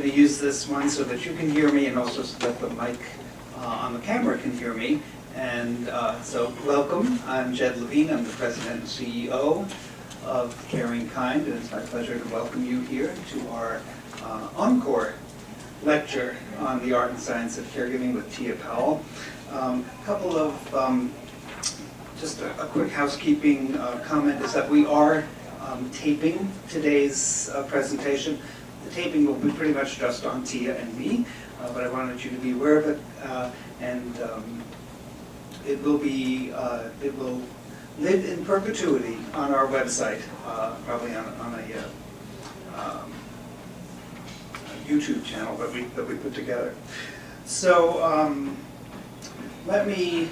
to use this one so that you can hear me and also so that the mic on the camera can hear me. And so welcome, I'm Jed Levine, I'm the President and CEO of Caring Kind, and it's my pleasure to welcome you here to our encore lecture on the art and science of caregiving with Tia Powell. A couple of just a quick housekeeping comment is that we are taping today's presentation. The taping will be pretty much just on Tia and me, but I wanted you to be aware of it, and it will live in perpetuity on our website, probably on a YouTube channel that we put together. So let me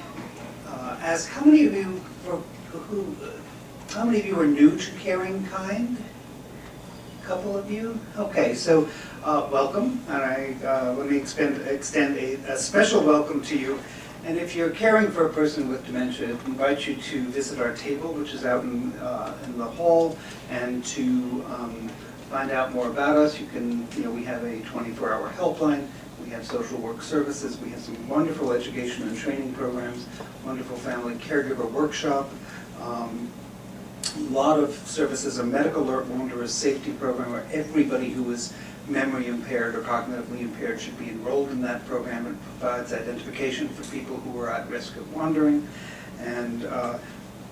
ask, how many of you are new to Caring Kind? A couple of you? Okay, so welcome, and let me extend a special welcome to you. And if you're caring for a person with dementia, I invite you to visit our table, which is out in the hall, and to find out more about us. You can, we have a 24-hour helpline. We have social work services. We have some wonderful education and training programs, wonderful family caregiver workshop, a lot of services, a medical alert wanderers safety program where everybody who is memory impaired or cognitively impaired should be enrolled in that program. It provides identification for people who are at risk of wandering, and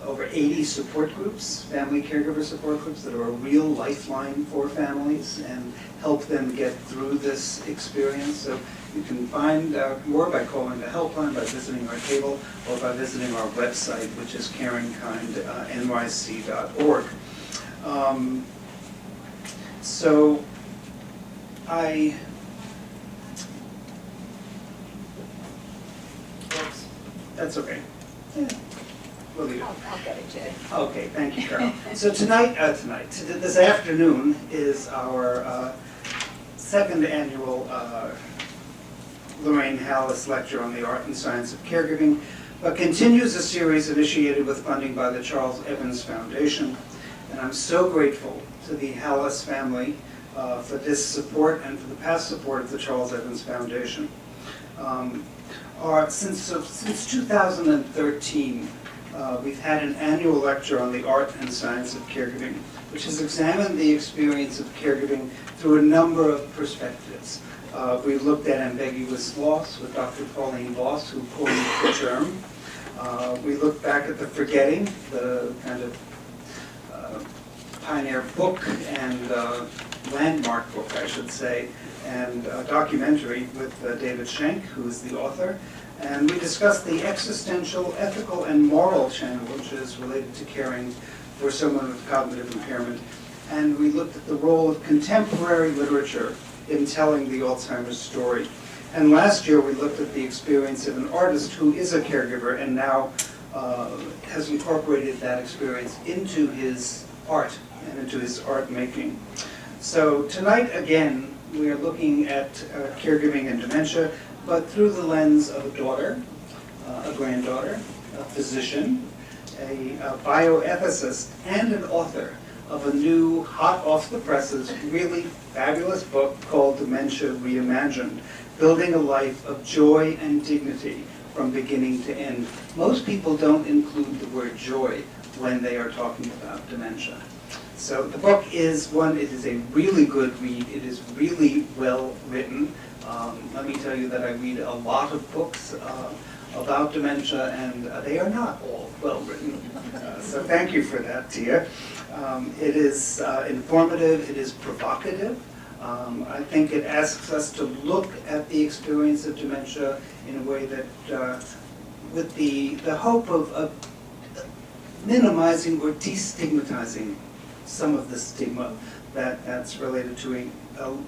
over 80 support groups, family caregiver support groups that are a real lifeline for families and help them get through this experience. So you can find out more by calling the helpline, by visiting our table, or by visiting our website, which is caringkindnyc.org. So oops, that's okay. Yeah. We'll leave it. I'll get it, Jay. Okay, thank you, Carol. So this afternoon is our second annual Lorraine Hallis Lecture on the Art and Science of Caregiving, but continues a series initiated with funding by the Charles Evans Foundation. And I'm so grateful to the Hallis family for this support and for the past support of the Charles Evans Foundation. Since 2013, we've had an annual lecture on the art and science of caregiving, which has examined the experience of caregiving through a number of perspectives. We've looked at ambiguous loss with Dr. Pauline Voss, who coined the term. We looked back at the forgetting, the kind of pioneer book and landmark book, I should say, and a documentary with David Schenk, who is the author. And we discussed the existential, ethical, and moral challenges related to caring for someone with cognitive impairment. And we looked at the role of contemporary literature in telling the Alzheimer's story. And last year we looked at the experience of an artist who is a caregiver and now has incorporated that experience into his art and into his art making. So tonight, again, we are looking at caregiving and dementia, but through the lens of a daughter, a granddaughter, a physician, a bioethicist, and an author of a new, hot off the presses, really fabulous book called Dementia Reimagined, Building a Life of Joy and Dignity from Beginning to End. Most people don't include the word joy when they are talking about dementia. So the book is it is a really good read. It is really well written. Let me tell you that I read a lot of books about dementia, and they are not all well written. So thank you for that, Tia. It is informative. It is provocative. I think it asks us to look at the experience of dementia in a way that, with the hope of minimizing or destigmatizing some of the stigma that's related to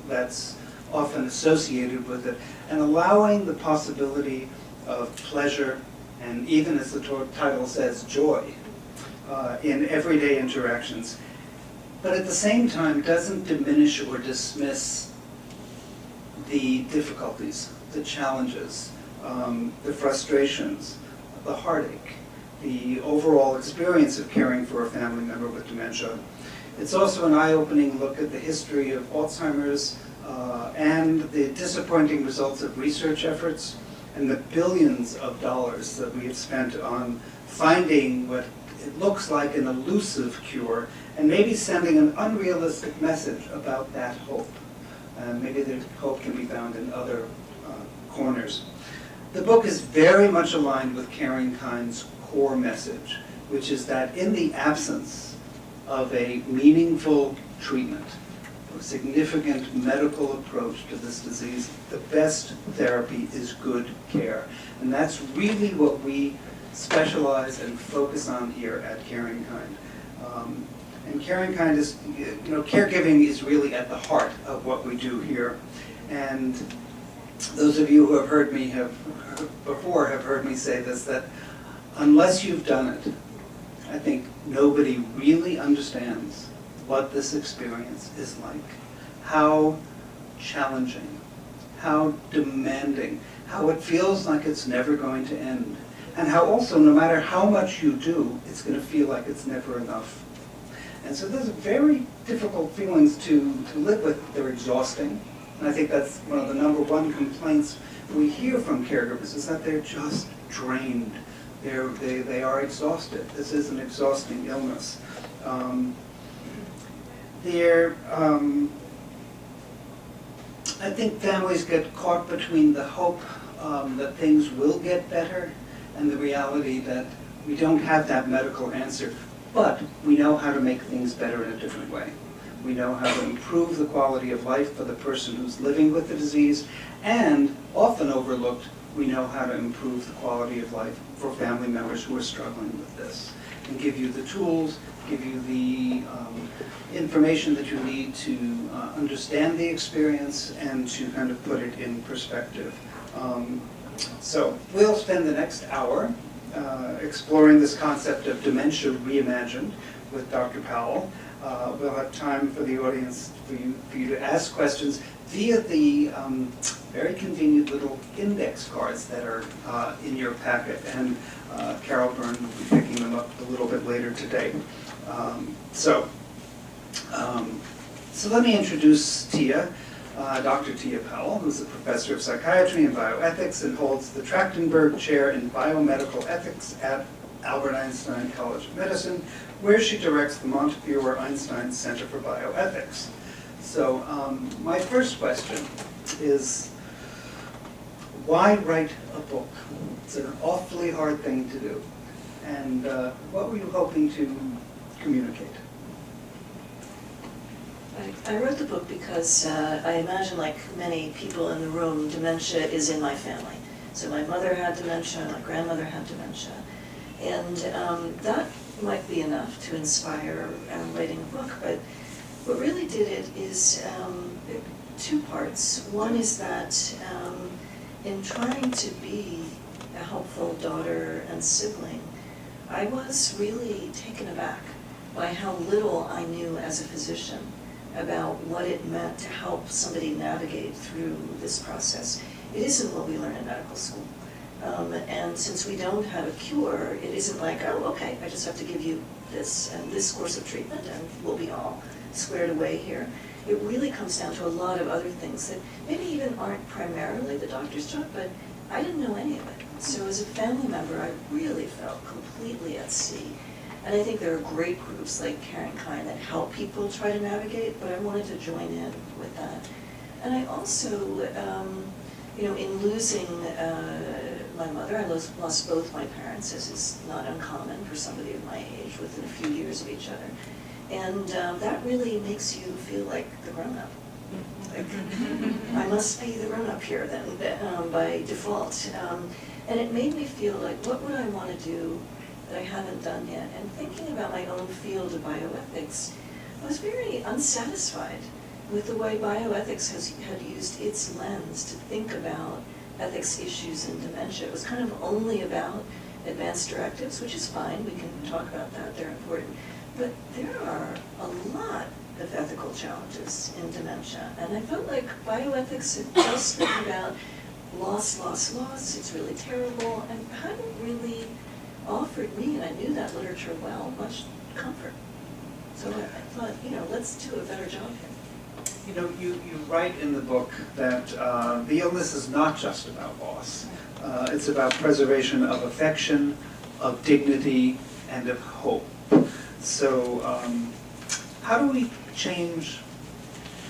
that's often associated with it, and allowing the possibility of pleasure and, even as the title says, joy in everyday interactions, but at the same time doesn't diminish or dismiss the difficulties, the challenges, the frustrations, the heartache, the overall experience of caring for a family member with dementia. It's also an eye-opening look at the history of Alzheimer's and the disappointing results of research efforts and the billions of dollars that we have spent on finding what it looks like an elusive cure and maybe sending an unrealistic message about that hope. Maybe the hope can be found in other corners. The book is very much aligned with Caring Kind's core message, which is that in the absence of a meaningful treatment, a significant medical approach to this disease, the best therapy is good care. And that's really what we specialize and focus on here at Caring Kind. And Caring Kind is, caregiving is really at the heart of what we do here. And those of you who have heard me have heard me say this, that unless you've done it, I think nobody really understands what this experience is like. How challenging, how demanding, how it feels like it's never going to end, and how also, no matter how much you do, it's going to feel like it's never enough. And so those are very difficult feelings to live with. They're exhausting. And I think that's one of the #1 complaints we hear from caregivers, is that they're just drained. They are exhausted. This is an exhausting illness. I think families get caught between the hope that things will get better and the reality that we don't have that medical answer, but we know how to make things better in a different way. We know how to improve the quality of life for the person who's living with the disease, and often overlooked, we know how to improve the quality of life for family members who are struggling with this, and give you the tools, give you the information that you need to understand the experience and to kind of put it in perspective. So we'll spend the next hour exploring this concept of dementia reimagined with Dr. Powell. We'll have time for the audience, for you to ask questions via the very convenient little index cards that are in your packet, and Carol Byrne will be picking them up a little bit later today. So let me introduce Tia, Dr. Tia Powell, who's a professor of psychiatry and bioethics and holds the Trachtenberg Chair in Biomedical Ethics at Albert Einstein College of Medicine, where she directs the Montefiore Einstein Center for Bioethics. So my first question is, why write a book? It's an awfully hard thing to do. And what were you hoping to communicate? I wrote the book because I imagine, like many people in the room, dementia is in my family. So my mother had dementia, my grandmother had dementia. And that might be enough to inspire writing a book, but what really did it is two parts. One is that in trying to be a helpful daughter and sibling, I was really taken aback by how little I knew as a physician about what it meant to help somebody navigate through this process. It isn't what we learn in medical school. And since we don't have a cure, it isn't like, oh, okay, I just have to give you this and this course of treatment and we'll be all squared away here. It really comes down to a lot of other things that maybe even aren't primarily the doctor's job, but I didn't know any of it. So as a family member, I really felt completely at sea. And I think there are great groups like Caring Kind that help people try to navigate, but I wanted to join in with that. And I also, in losing my mother, I lost both my parents, as is not uncommon for somebody of my age, within a few years of each other. And that really makes you feel like the grown-up. Like, I must be the grown-up here then, by default. And it made me feel like, what would I want to do that I haven't done yet? And thinking about my own field of bioethics, I was very unsatisfied with the way bioethics had used its lens to think about ethics issues in dementia. It was kind of only about advanced directives, which is fine, we can talk about that, they're important. But there are a lot of ethical challenges in dementia, and I felt like bioethics had just been about loss, it's really terrible, and hadn't really offered me, and I knew that literature well, much comfort. So I thought, let's do a better job here. You know, you write in the book that the illness is not just about loss. It's about preservation of affection, of dignity, and of hope. So how do we change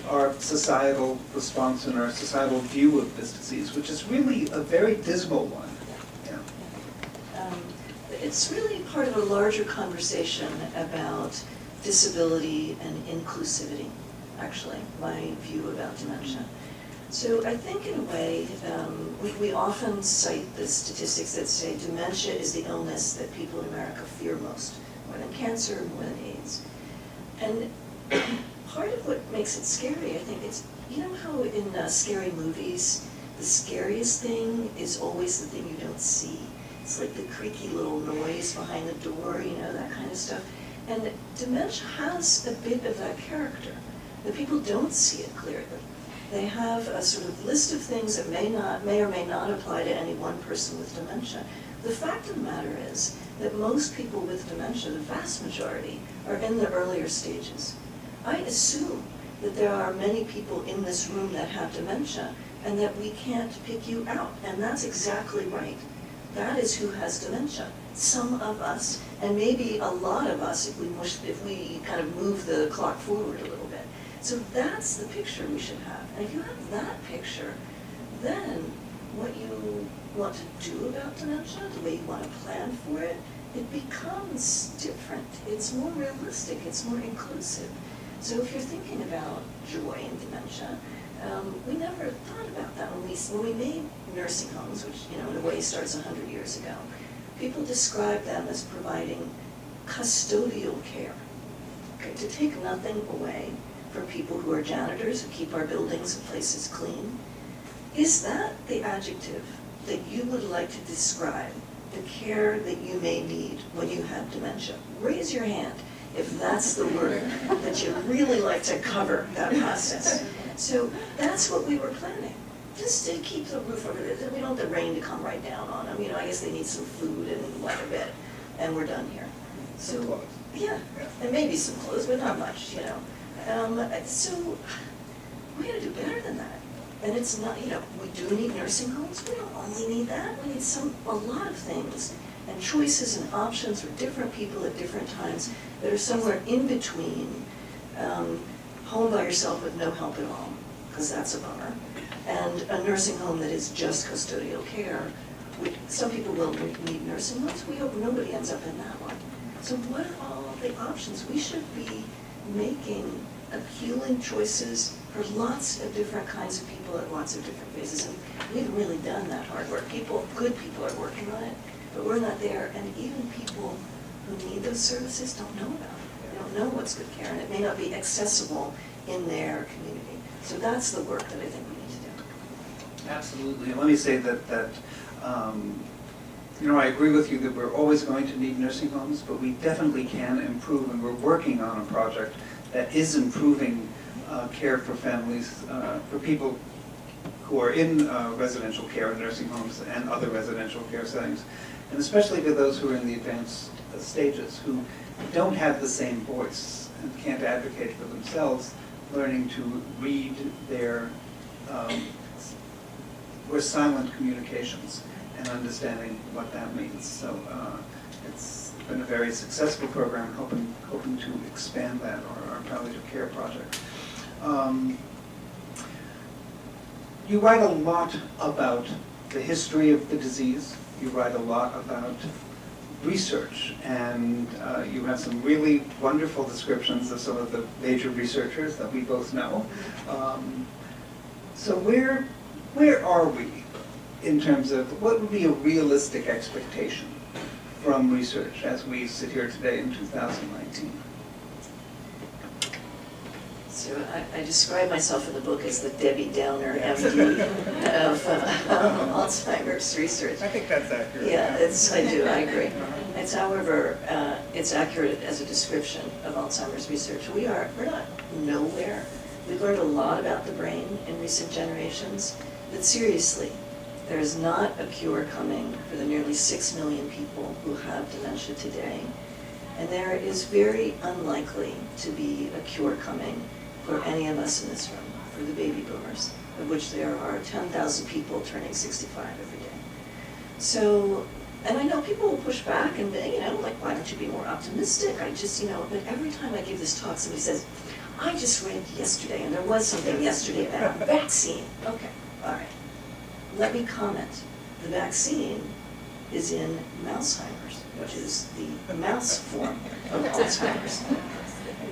our societal response and our societal view of this disease, which is really a very dismal one? Yeah. It's really part of a larger conversation about disability and inclusivity, actually, my view about dementia. So I think in a way, we often cite the statistics that say dementia is the illness that people in America fear most, more than cancer, more than AIDS. And part of what makes it scary, I think, it's, you know how in scary movies, the scariest thing is always the thing you don't see. It's like the creaky little noise behind the door, you know, that kind of stuff. And dementia has a bit of that character. The people don't see it clearly. They have a sort of list of things that may or may not apply to any one person with dementia. The fact of the matter is that most people with dementia, the vast majority, are in the earlier stages. I assume that there are many people in this room that have dementia and that we can't pick you out, and that's exactly right. That is who has dementia. Some of us, and maybe a lot of us if we kind of move the clock forward a little bit. So that's the picture we should have. And if you have that picture, then what you want to do about dementia, the way you want to plan for it, it becomes different. It's more realistic, it's more inclusive. So if you're thinking about joy in dementia, we never thought about that when we made nursing homes, which, you know, in a way starts 100 years ago. People described them as providing custodial care, okay, to take nothing away from people who are janitors, who keep our buildings and places clean. Is that the adjective that you would like to describe the care that you may need when you have dementia? Raise your hand if that's the word that you really like to cover that process. So that's what we were planning, just to keep the roof over there. We don't want the rain to come right down on them. You know, I guess they need some food and light a bit, and we're done here. So, yeah, and maybe some clothes, but not much, you know. So we gotta do better than that. And it's not, you know, we do need nursing homes. We don't only need that. We need a lot of things, and choices and options for different people at different times that are somewhere in between home by yourself with no help at all, because that's a bummer, and a nursing home that is just custodial care. Some people will need nursing homes. We hope nobody ends up in that one. So what are all the options? We should be making appealing choices for lots of different kinds of people at lots of different phases. And we haven't really done that hard work. Good people are working on it, but we're not there. And even people who need those services don't know about it. They don't know what's good care, and it may not be accessible in their community. So that's the work that I think we need to do. Absolutely. And let me say that you know, I agree with you that we're always going to need nursing homes, but we definitely can improve, and we're working on a project that is improving care for families, for people who are in residential care in nursing homes and other residential care settings, and especially to those who are in the advanced stages, who don't have the same voice and can't advocate for themselves, learning to read their or silent communications and understanding what that means. So it's been a very successful program, hoping to expand that, or our palliative care project. You write a lot about the history of the disease. You write a lot about research, and you have some really wonderful descriptions of some of the major researchers that we both know. So where are we in terms of what would be a realistic expectation from research as we sit here today in 2019? So I describe myself in the book as the Debbie Downer MD of Alzheimer's research. I think that's accurate. Yeah, I agree. It's, however, it's accurate as a description of Alzheimer's research. We're not nowhere. We've learned a lot about the brain in recent generations, but seriously, there is not a cure coming for the nearly 6 million people who have dementia today. And there is very unlikely to be a cure coming for any of us in this room, for the baby boomers, of which there are 10,000 people turning 65 every day. So, and I know people will push back and, like, why don't you be more optimistic? I just, but every time I give this talk, somebody says, I just read yesterday, and there was something yesterday about a vaccine. Okay, all right. Let me comment. The vaccine is in Alzheimer's, which is the mouse form of Alzheimer's.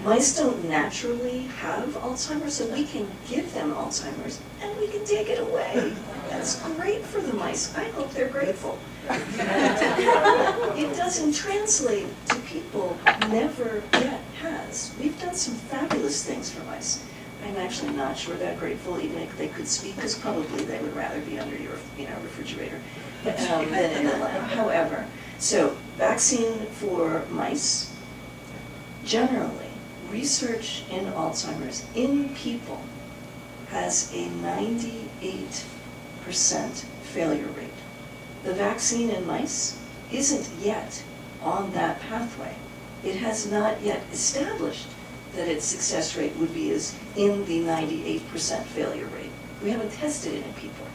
Mice don't naturally have Alzheimer's, so we can give them Alzheimer's, and we can take it away. That's great for the mice. I hope they're grateful. It doesn't translate to people who never yet has. We've done some fabulous things for mice. I'm actually not sure that grateful, even if they could speak, because probably they would rather be under your refrigerator than in the lab. However, so vaccine for mice. Generally, research in Alzheimer's in people has a 98% failure rate. The vaccine in mice isn't yet on that pathway. It has not yet established that its success rate would be as in the 98% failure rate. We haven't tested it in people.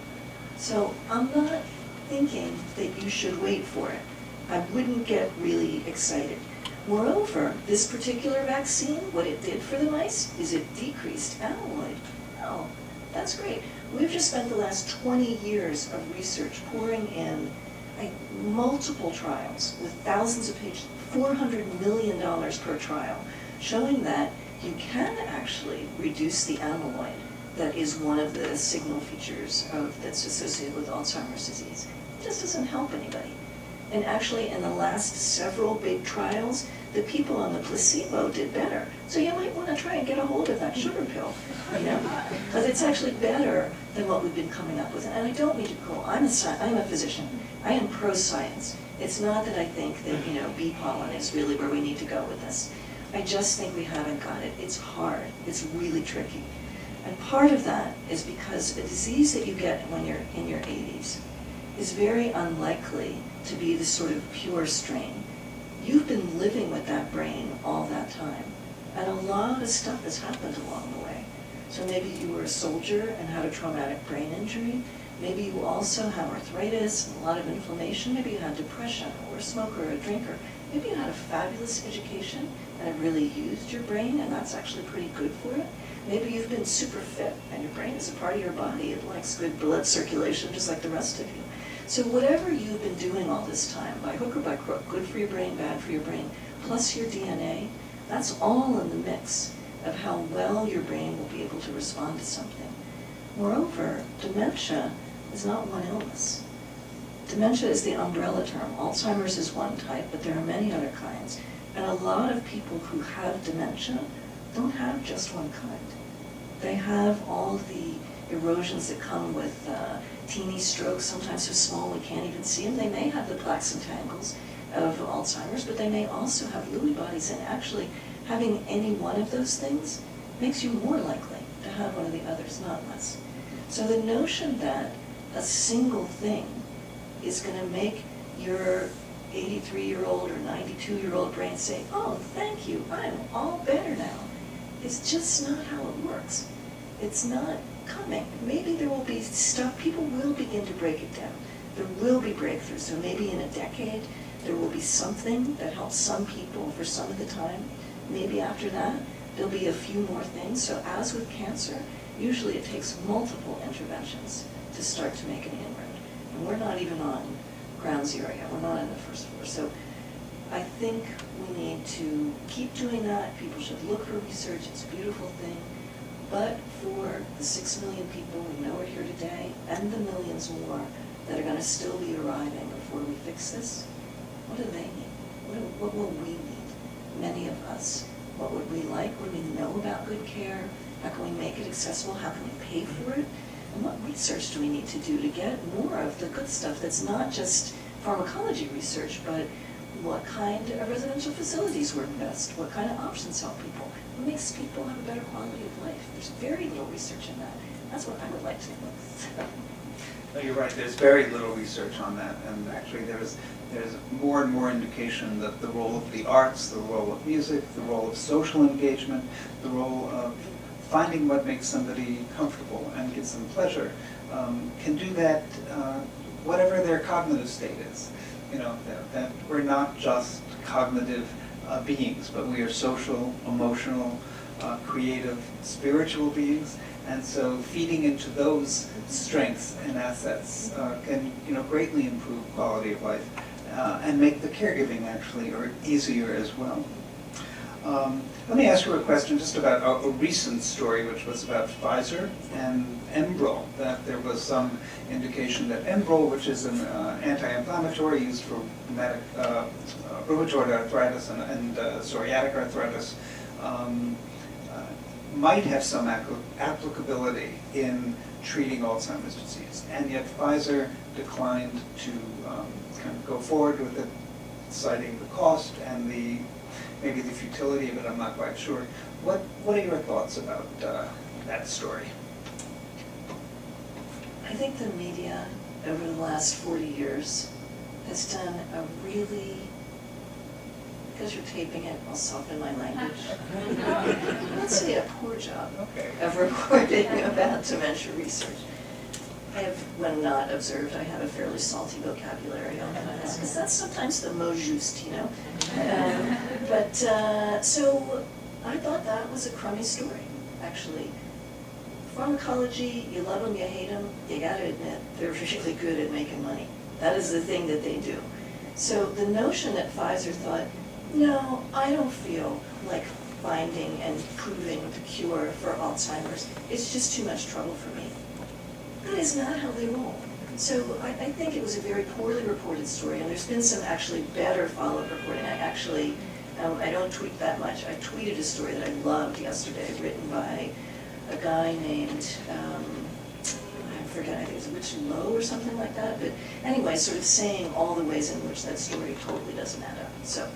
So I'm not thinking that you should wait for it. I wouldn't get really excited. Moreover, this particular vaccine, what it did for the mice is it decreased amyloid. Oh, that's great. We've just spent the last 20 years of research pouring in multiple trials with thousands of pages, $400 million per trial, showing that you can actually reduce the amyloid that is one of the signal features that's associated with Alzheimer's disease. It just doesn't help anybody. And actually, in the last several big trials, the people on the placebo did better. So you might want to try and get a hold of that sugar pill, because it's actually better than what we've been coming up with. And I don't mean to go, I'm a physician. I am pro-science. It's not that I think that, bee pollen is really where we need to go with this. I just think we haven't got it. It's hard. It's really tricky. And part of that is because a disease that you get when you're in your 80s is very unlikely to be the sort of pure strain. You've been living with that brain all that time. And a lot of stuff has happened along the way. So maybe you were a soldier and had a traumatic brain injury. Maybe you also have arthritis and a lot of inflammation. Maybe you had depression, or a smoker or a drinker. Maybe you had a fabulous education and it really used your brain, and that's actually pretty good for it. Maybe you've been super fit and your brain is a part of your body. It likes good blood circulation just like the rest of you. So whatever you've been doing all this time, by hook or by crook, good for your brain, bad for your brain, plus your DNA, that's all in the mix of how well your brain will be able to respond to something. Moreover, dementia is not one illness. Dementia is the umbrella term. Alzheimer's is one type, but there are many other kinds. And a lot of people who have dementia don't have just one kind. They have all the erosions that come with teeny strokes, sometimes so small we can't even see them. They may have the plaques and tangles of Alzheimer's, but they may also have Lewy bodies, and actually having any one of those things makes you more likely to have one of the others, not less. So the notion that a single thing is going to make your 83-year-old or 92-year-old brain say, oh, thank you, I'm all better now, is just not how it works. It's not coming. Maybe there will be stuff, people will begin to break it down. There will be breakthroughs. So maybe in a decade, there will be something that helps some people for some of the time. Maybe after that, there'll be a few more things. So as with cancer, usually it takes multiple interventions to start to make an inroad. And we're not even on ground zero yet. We're not in the first floor. So I think we need to keep doing that. People should look for research. It's a beautiful thing. But for the 6 million people we know are here today, and the millions more that are going to still be arriving before we fix this, what do they need? What will we need? Many of us. What would we like? What do we know about good care? How can we make it accessible? How can we pay for it? And what research do we need to do to get more of the good stuff that's not just pharmacology research, but what kind of residential facilities work best? What kind of options help people? What makes people have a better quality of life? There's very little research in that. That's what I would like to know. No, you're right. There's very little research on that, and actually there's more and more indication that the role of the arts, the role of music, the role of social engagement, the role of finding what makes somebody comfortable and gives them pleasure, can do that whatever their cognitive state is. You know, that we're not just cognitive beings, but we are social, emotional, creative, spiritual beings. And so feeding into those strengths and assets can, you know, greatly improve quality of life and make the caregiving actually easier as well. Let me ask you a question just about a recent story, which was about Pfizer and Enbrel, that there was some indication that Enbrel, which is an anti-inflammatory used for rheumatoid arthritis and psoriatic arthritis, might have some applicability in treating Alzheimer's disease. And yet Pfizer declined to kind of go forward with it, citing the cost and maybe the futility of it, I'm not quite sure. What are your thoughts about that story? I think the media over the last 40 years has done a really, because you're taping it, I'll soften my language. Let's say a poor job of reporting about dementia research. I have, when not observed, I have a fairly salty vocabulary on that, because that's sometimes the mot juste, you know. So I thought that was a crummy story, actually. Pharmacology, you love them, you hate them, you gotta admit, they're really good at making money. That is the thing that they do. So the notion that Pfizer thought, no, I don't feel like finding and proving the cure for Alzheimer's. It's just too much trouble for me. That is not how they roll. So I think it was a very poorly reported story, and there's been some actually better follow-up reporting. I don't tweet that much. I tweeted a story that I loved yesterday, written by a guy named, I forget, I think it was Rich Lowe or something like that. But anyway, sort of saying all the ways in which that story totally doesn't add up. So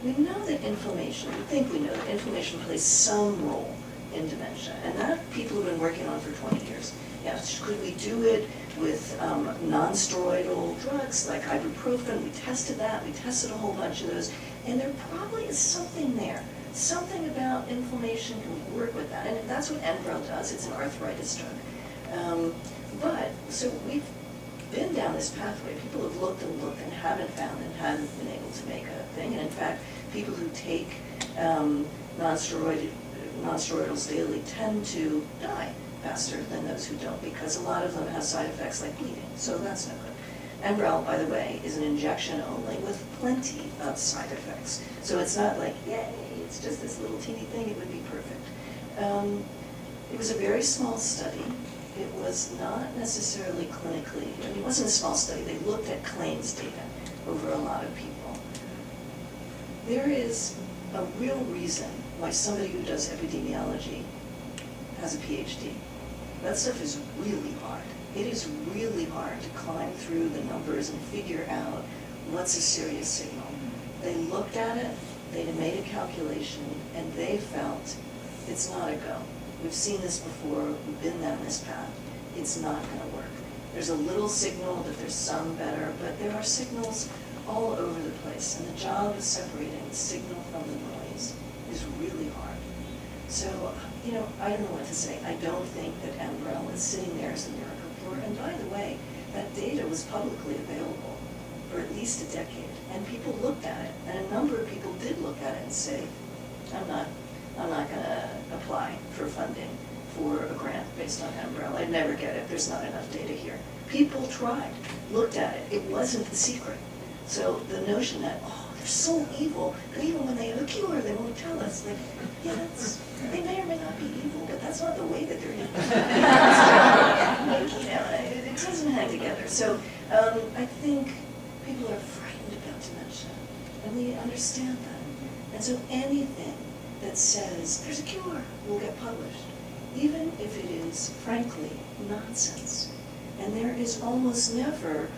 we know that inflammation, we think we know that inflammation plays some role in dementia, and that people have been working on for 20 years. Yeah, could we do it with non-steroidal drugs like ibuprofen? We tested that, we tested a whole bunch of those, and there probably is something there. Something about inflammation can work with that, and that's what Enbrel does. It's an arthritis drug. So we've been down this pathway. People have looked and haven't found and haven't been able to make a thing, and in fact, people who take non-steroidals daily tend to die faster than those who don't, because a lot of them have side effects like bleeding, so that's no good. Enbrel, by the way, is an injection only with plenty of side effects. So it's not like, yay, it's just this little teeny thing, it would be perfect. It was a very small study. It was not necessarily clinically, I mean, it wasn't a small study. They looked at claims data over a lot of people. There is a real reason why somebody who does epidemiology has a PhD. That stuff is really hard. It is really hard to climb through the numbers and figure out what's a serious signal. They looked at it, they made a calculation, and they felt it's not a go. We've seen this before, we've been down this path. It's not gonna work. There's a little signal that there's some better, but there are signals all over the place, and the job of separating the signal from the noise is really hard. So, you know, I don't know what to say. I don't think that Enbrel is sitting there as a miracle cure. And by the way, that data was publicly available for at least a decade, and people looked at it, and a number of people did look at it and say, I'm not going to apply for funding for a grant based on Enbrel. I'd never get it. There's not enough data here. People tried, looked at it. It wasn't the secret. So the notion that, oh, they're so evil, that even when they have a cure, they won't tell us. Like, yeah, they may or may not be evil, but that's not the way that they're evil. You know, it doesn't hang together. So I think people are frightened about dementia, and we understand that. And so anything that says there's a cure will get published, even if it is, frankly, nonsense. And there is almost never,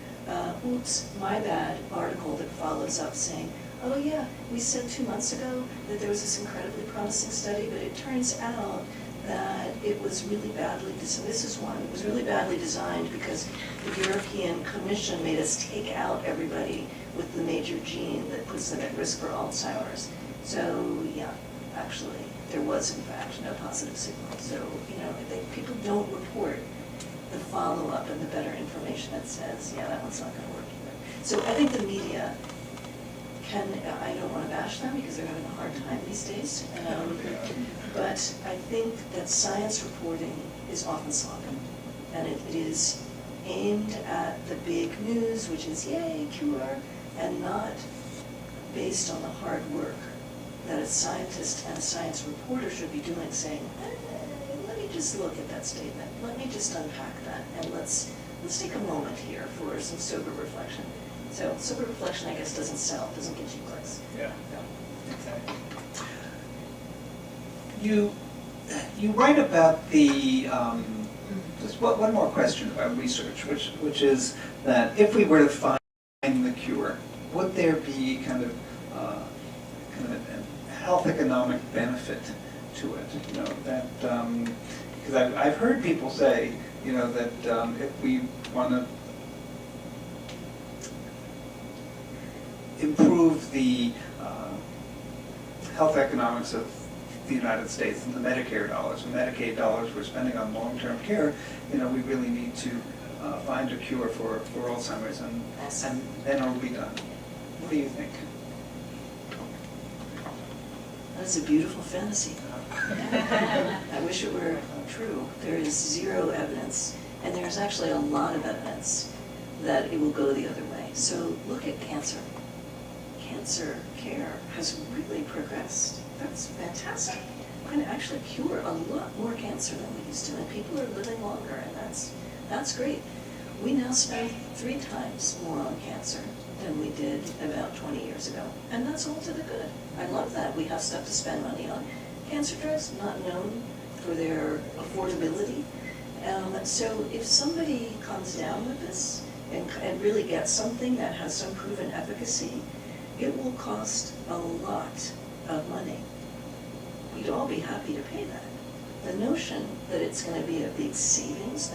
oops, my bad, article that follows up saying, oh yeah, we said 2 months ago that there was this incredibly promising study, but it turns out that it was really badly designed. This is one. It was really badly designed because the European Commission made us take out everybody with the major gene that puts them at risk for Alzheimer's. So yeah, actually, there was in fact no positive signal. So, you know, people don't report the follow-up and the better information that says, yeah, that one's not going to work either. So I think the media can, I don't want to bash them because they're having a hard time these days, but I think that science reporting is often sloppy, and it is aimed at the big news, which is yay, cure, and not based on the hard work that a scientist and a science reporter should be doing, saying, let me just look at that statement, let me just unpack that, and let's take a moment here for some sober reflection. So sober reflection, I guess, doesn't sell, doesn't get you clicks. Yeah, exactly. You write about the, just one more question about research, which is that if we were to find the cure, would there be kind of a health economic benefit to it? You know, that, because I've heard people say, you know, that if we want to improve the health economics of the United States and the Medicare dollars and Medicaid dollars we're spending on long-term care, you know, we really need to find a cure for Alzheimer's, and then it'll be done. What do you think? That's a beautiful fantasy. I wish it were true. There is zero evidence, and there's actually a lot of evidence that it will go the other way. So look at cancer. Cancer care has really progressed. That's fantastic. We're going to actually cure a lot more cancer than we used to, and people are living longer, and that's great. We now spend 3 times more on cancer than we did about 20 years ago, and that's all to the good. I love that. We have stuff to spend money on. Cancer drugs, not known for their affordability. So if somebody comes down with this and really gets something that has some proven efficacy, it will cost a lot of money. We'd all be happy to pay that. The notion that it's going to be a big savings,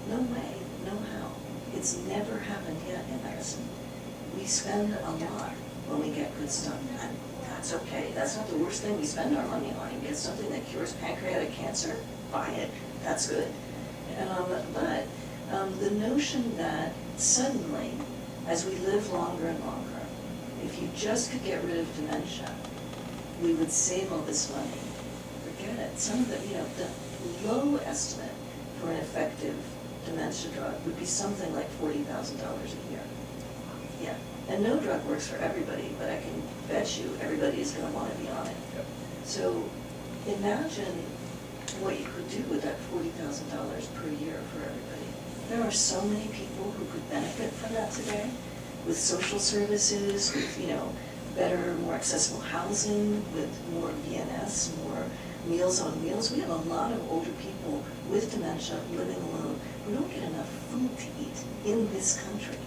no way, no how. It's never happened yet in medicine. We spend a lot when we get good stuff. And that's okay. That's not the worst thing we spend our money on. You get something that cures pancreatic cancer, buy it. That's good. But the notion that suddenly, as we live longer and longer, if you just could get rid of dementia, we would save all this money. Forget it. Some of the, you know, the low estimate for an effective dementia drug would be something like $40,000 a year. Yeah. And no drug works for everybody, but I can bet you everybody is going to want to be on it. Yep. So imagine what you could do with that $40,000 per year for everybody. There are so many people who could benefit from that today, with social services, with, you know, better, more accessible housing, with more VNS, more Meals on Wheels. We have a lot of older people with dementia living alone who don't get enough food to eat in this country.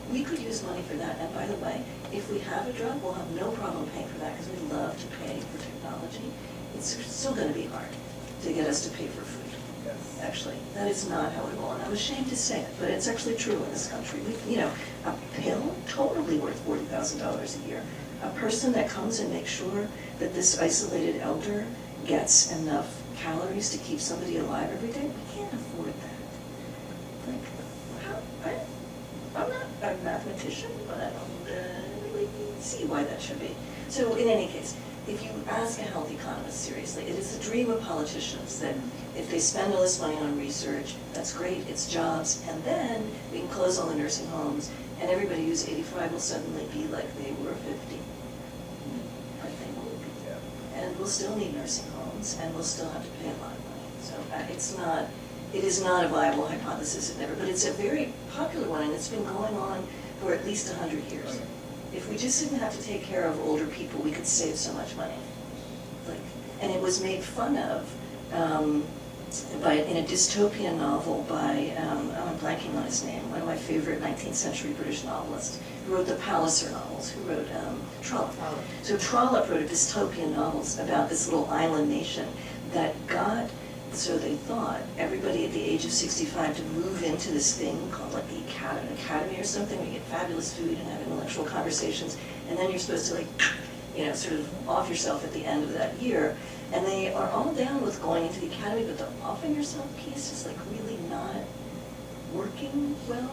We could use money for that, and by the way, if we have a drug, we'll have no problem paying for that because we love to pay for technology. It's still going to be hard to get us to pay for food. Yes. Actually, that is not how it will, and I'm ashamed to say it, but it's actually true in this country. You know, a pill, totally worth $40,000 a year. A person that comes and makes sure that this isolated elder gets enough calories to keep somebody alive every day, we can't afford that. Like, I'm not a mathematician, but I don't really see why that should be. So in any case, if you ask a health economist seriously, it is the dream of politicians that if they spend all this money on research, that's great, it's jobs, and then we can close all the nursing homes, and everybody who's 85 will suddenly be like they were 50. But they won't be. Yeah. And we'll still need nursing homes, and we'll still have to pay a lot of money. So it is not a viable hypothesis, but it's a very popular one, and it's been going on for at least 100 years. Okay. If we just didn't have to take care of older people, we could save so much money. And it was made fun of in a dystopian novel by, I'm blanking on his name, one of my favorite 19th century British novelists, who wrote the Palliser novels, who wrote Trollope. So Trollope wrote a dystopian novels about this little island nation that got, so they thought, everybody at the age of 65 to move into this thing called like the academy or something, where you get fabulous food and have intellectual conversations, and then you're supposed to like, sort of off yourself at the end of that year. And they are all down with going into the academy, but the offing yourself piece is like really not working well.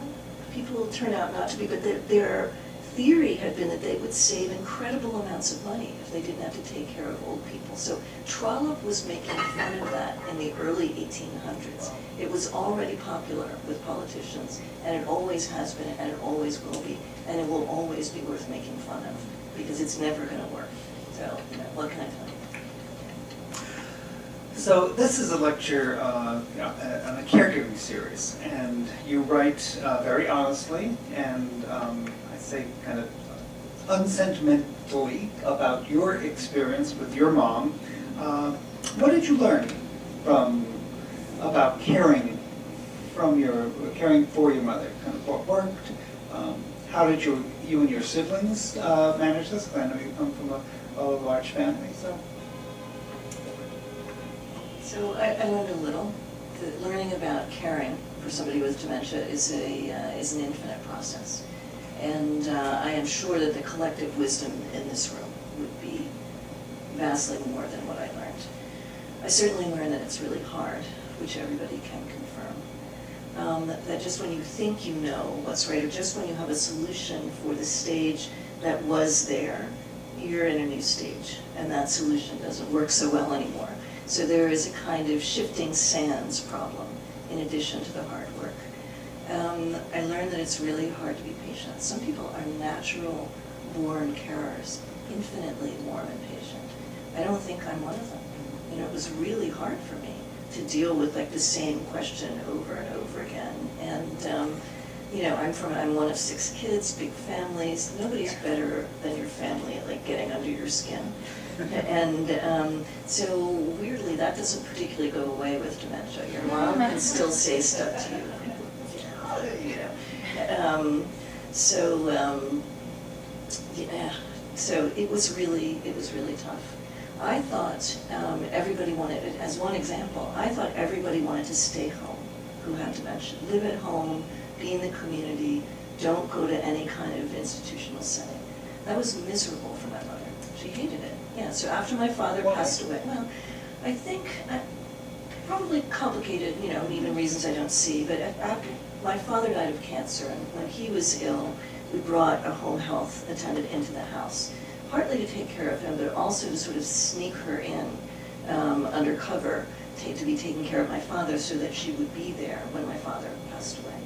People will turn out not to be, but their theory had been that they would save incredible amounts of money if they didn't have to take care of old people. So Trollope was making fun of that in the early 1800s. It was already popular with politicians, and it always has been, and it always will be, and it will always be worth making fun of, because it's never going to work. So, what can I tell you? So this is a lecture on a caregiving series, and you write very honestly and I say kind of unsentimentally about your experience with your mom. What did you learn about caring for your mother? Kind of what worked? How did you and your siblings manage this? Because I know you come from a large family, so. So I learned a little. Learning about caring for somebody with dementia is an infinite process. And I am sure that the collective wisdom in this room would be vastly more than what I learned. I certainly learned that it's really hard, which everybody can confirm. That just when you think you know what's right, or just when you have a solution for the stage that was there, you're in a new stage, and that solution doesn't work so well anymore. So there is a kind of shifting sands problem in addition to the hard work. I learned that it's really hard to be patient. Some people are natural born carers, infinitely warm and patient. I don't think I'm one of them. It was really hard for me to deal with like the same question over and over again. And I'm one of 6 kids, big families. Nobody's better than your family at like getting under your skin. And so weirdly, that doesn't particularly go away with dementia. Your mom can still say stuff to you. So it was really tough. I thought everybody wanted, as one example, I thought everybody wanted to stay home who had dementia. Live at home, be in the community, don't go to any kind of institutional setting. That was miserable for my mother. She hated it. Yeah, so after my father passed away, well, I think, probably complicated, even reasons I don't see, but after my father died of cancer, and when he was ill, we brought a home health attendant into the house, partly to take care of him, but also to sort of sneak her in undercover to be taking care of my father so that she would be there when my father passed away.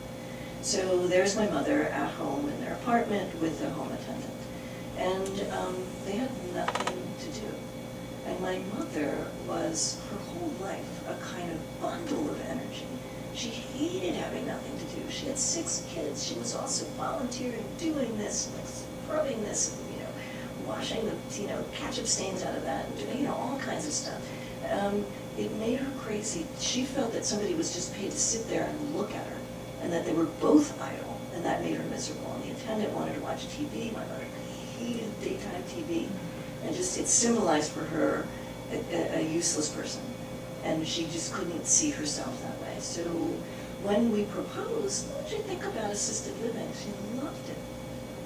So there's my mother at home in their apartment with the home attendant. And they had nothing to do. And my mother was, her whole life, a kind of bundle of energy. She hated having nothing to do. She had 6 kids. She was also volunteering, doing this, like scrubbing this, washing the, ketchup stains out of that, and doing, all kinds of stuff. It made her crazy. She felt that somebody was just paid to sit there and look at her, and that they were both idle, and that made her miserable. And the attendant wanted to watch TV. My mother hated daytime TV, and it symbolized for her a useless person, and she just couldn't see herself that way. So when we proposed, what did you think about assisted living? She loved it.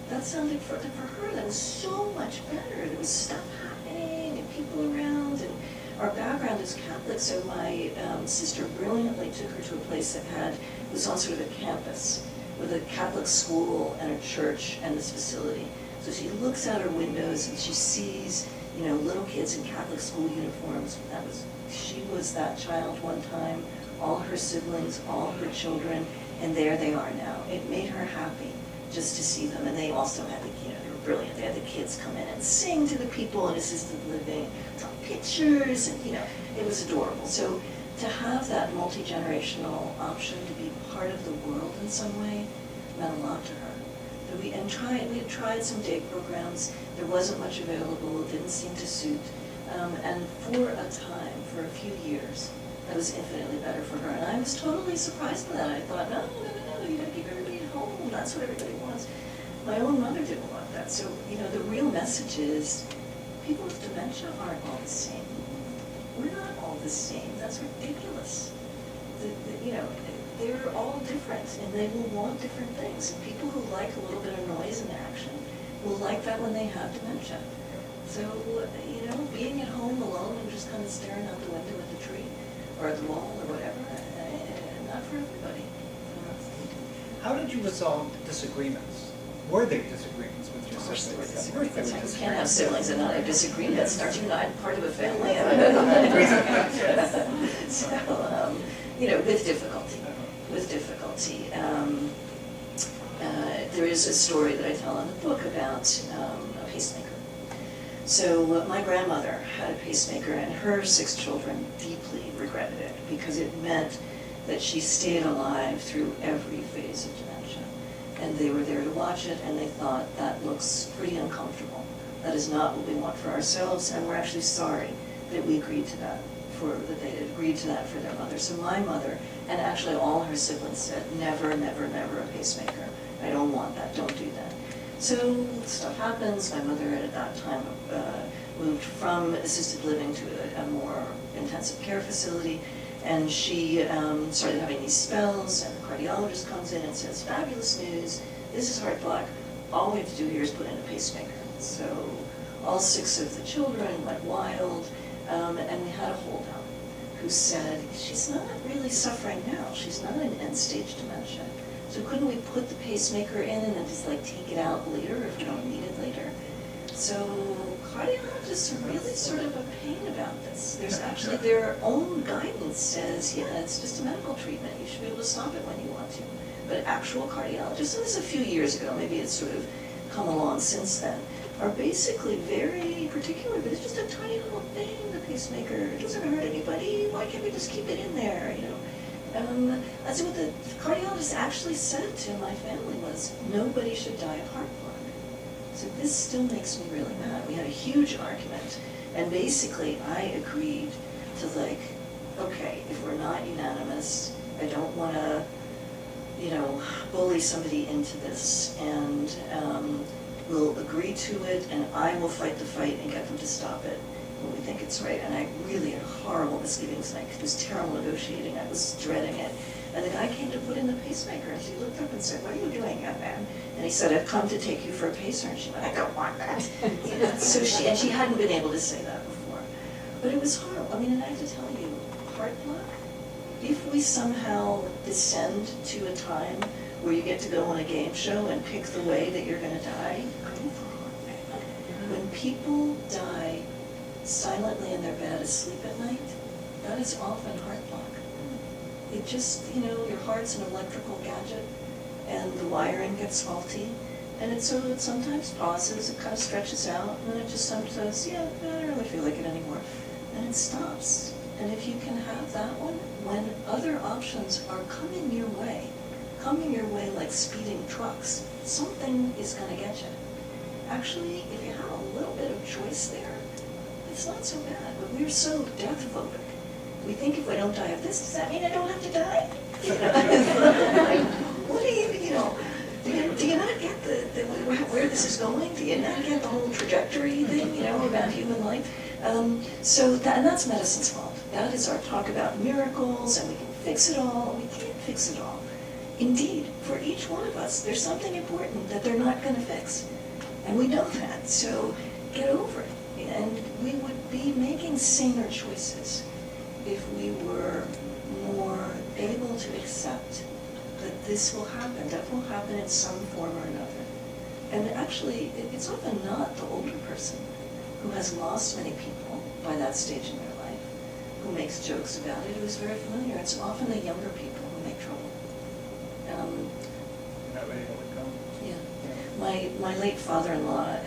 That sounded, for her, that was so much better. There was stuff happening and people around, and our background is Catholic, so my sister brilliantly took her to a place that was on sort of a campus with a Catholic school and a church and this facility. So she looks out her windows and she sees, little kids in Catholic school uniforms. She was that child one time, all her siblings, all her children, and there they are now. It made her happy just to see them. And they also had, they were brilliant. They had the kids come in and sing to the people in assisted living, draw pictures, and it was adorable. So to have that multi-generational option to be part of the world in some way meant a lot to her. We had tried some day programs. There wasn't much available. It didn't seem to suit. And for a time, for a few years, that was infinitely better for her. And I was totally surprised by that. I thought, no, you gotta keep everybody at home. That's what everybody wants. My own mother didn't want that. So, the real message is people with dementia aren't all the same. we're not all the same. That's ridiculous. You know, they're all different, and they will want different things. And people who like a little bit of noise and action will like that when they have dementia. So, you know, being at home alone and just kind of staring out the window at the tree or at the wall or whatever, not for everybody. How did you resolve disagreements? Were there disagreements with your Of course there were siblings? disagreements. You can't have siblings and not have disagreements. Aren't you not part of a family? So, you know, with difficulty. There is a story that I tell in the book about a pacemaker. So my grandmother had a pacemaker, and her 6 children deeply regretted it because it meant that she stayed alive through every phase of dementia. And they were there to watch it, and they thought, that looks pretty uncomfortable. That is not what we want for ourselves, and we're actually sorry that we agreed to that, that they had agreed to that for their mother. So my mother, and actually all her siblings, said, never, never, never a pacemaker. I don't want that, don't do that. So stuff happens. My mother at that time moved from assisted living to a more intensive care facility, and she started having these spells, and the cardiologist comes in and says, fabulous news, this is heart block, all we have to do here is put in a pacemaker. So all 6 of the children went wild, and we had a holdout who said, she's not really suffering now, she's not in end-stage dementia. So couldn't we put the pacemaker in and then just like take it out later if we don't need it later? So cardiologists are really sort of a pain about this. There's actually their own guidance says, yeah, it's just a medical treatment. You should be able to stop it when you want to. But actual cardiologists, and this is a few years ago, maybe it's sort of come along since then, are basically very particular, but it's just a tiny little thing, the pacemaker. It doesn't hurt anybody. Why can't we just keep it in there, you know? That's what the cardiologist actually said to my family was, nobody should die of heart block. So this still makes me really mad. We had a huge argument, and basically I agreed to like, okay, if we're not unanimous, I don't want to, you know, bully somebody into this, and we'll agree to it, and I will fight the fight and get them to stop it when we think it's right. And I really had horrible misgivings, and it was terrible negotiating. I was dreading it. And the guy came to put in the pacemaker, and she looked up and said, what are you doing, young man? And he said, I've come to take you for a pacer. And she went, I don't want that. You know, so she hadn't been able to say that before. But it was horrible. I mean, and I have to tell you, heart block, if we somehow descend to a time where you get to go on a game show and pick the way that you're going to die, go for it. When people die silently in their bed asleep at night, that is often heart block. It just, you know, your heart's an electrical gadget, and the wiring gets faulty, and it sometimes pauses, it kind of stretches out, and then it just sometimes says, yeah, I don't really feel like it anymore, and it stops. And if you can have that one, when other options are coming your way like speeding trucks, something is going to get you. Actually, if you have a little bit of choice there, it's not so bad, but we're so death-phobic. We think if I don't die of this, does that mean I don't have to die? You know? Like, what do you know, do you not get where this is going? Do you not get the whole trajectory thing, you know, about human life? And that's medicine's fault. That is our talk about miracles, and we can fix it all. We can't fix it all. Indeed, for each one of us, there's something important that they're not going to fix. And we know that, so get over it. And we would be making saner choices if we were more able to accept that this will happen, that will happen in some form or another. And actually, it's often not the older person who has lost many people by that stage in their life who makes jokes about it. It was very familiar. It's often the younger people who make trouble. Not ready to let go. Yeah. My late father-in-law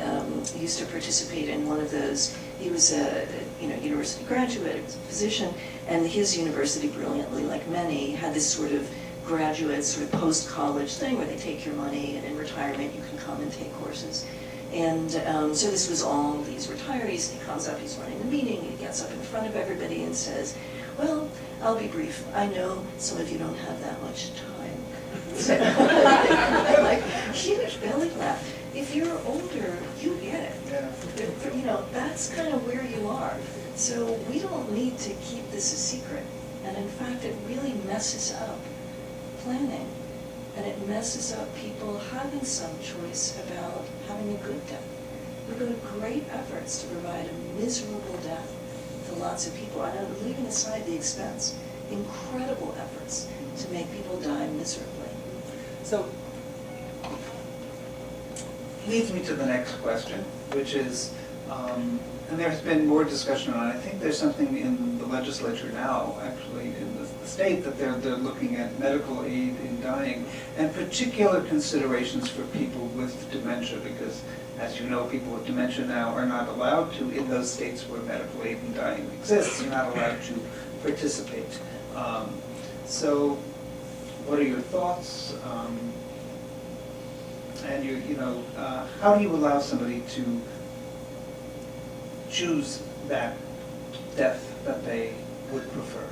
used to participate in one of those. He was a university graduate, a physician, and his university, brilliantly, like many, had this sort of graduate, sort of post-college thing where they take your money, and in retirement you can come and take courses. And so this was all these retirees, and he comes up, he's running the meeting, he gets up in front of everybody and says, well, I'll be brief. I know some of you don't have that much time. Like, huge belly laugh. If you're older, you get it. Yeah. You know, that's kind of where you are. So we don't need to keep this a secret. And in fact, it really messes up planning. And it messes up people having some choice about having a good death. We go to great efforts to provide a miserable death to lots of people. I know, leaving aside the expense, incredible efforts to make people die miserably. So, leads me to the next question, which is, and there's been more discussion on it. I think there's something in the legislature now, actually, in the state, that they're looking at medical aid in dying, and particular considerations for people with dementia, because, as you know, people with dementia now are not allowed to, in those states where medical aid in dying exists, you're not allowed to participate. So, what are your thoughts? And how do you allow somebody to choose that death that they would prefer?